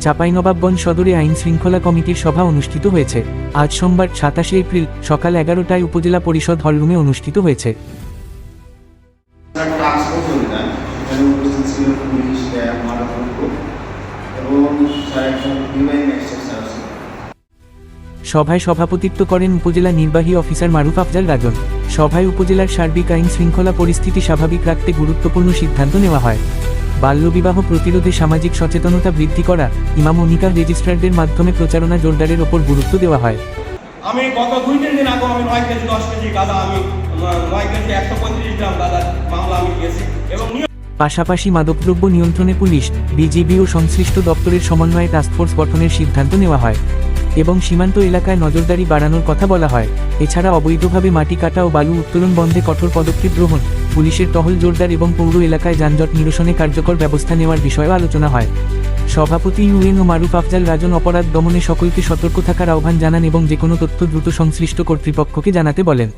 চাঁপাইনবাবগঞ্জ সদরে আইন শৃঙ্খলা কমিটির সভা অনুষ্ঠিত হয়েছে। আজ সোমবার 27 এপ্রিল সকাল 11টায় উপজেলা পরিষদ হলরুমে অনুষ্ঠিত হয়েছে। সভায় সভাপতিত্ব করেন উপজেলা নির্বাহী অফিসার মারুফ আফজাল রাজন। সভায় উপজেলার সার্বিক আইন শৃঙ্খলা পরিস্থিতি স্বাভাবিক রাখতে গুরুত্বপূর্ণ সিদ্ধান্ত নেওয়া হয়। বাল্যবিবাহ প্রতিরোধে সামাজিক সচেতনতা বৃদ্ধি করা, ইমাম ও নিকাহ রেজিস্ট্রারদের মাধ্যমে প্রচারণা জোরদারের ওপর গুরুত্ব দেওয়া হয়। আমি গত 2-3 দিন আগে আমি 9 কেজি 10 কেজি গাঁজা, আমি 9 কেজি 135 গ্রাম গাঁজার মামলা আমি দিয়েছি। এবং পাশাপাশি মাদকদ্রব্য নিয়ন্ত্রণে পুলিশ, বিজিবি ও সংশ্লিষ্ট দপ্তরের সমন্বয়ে টাস্কফোর্স গঠনের সিদ্ধান্ত নেওয়া হয় এবং সীমান্ত এলাকায় নজরদারি বাড়ানোর কথা বলা হয়। এছাড়া অবৈধভাবে মাটি কাটা ও বালু উত্তোলন বন্ধে কঠোর পদক্ষেপ গ্রহণ, পুলিশের টহল জোরদার এবং পৌর এলাকায় যানজট নিরসনে কার্যকর ব্যবস্থা নেওয়ার বিষয়েও আলোচনা হয়। সভাপতি ইউএনও মারুফ আফজাল রাজন অপরাধ দমনে সকলকে সতর্ক থাকার আহ্বান জানান এবং যেকোনো তথ্য দ্রুত সংশ্লিষ্ট কর্তৃপক্ষকে জানাতে বলেন।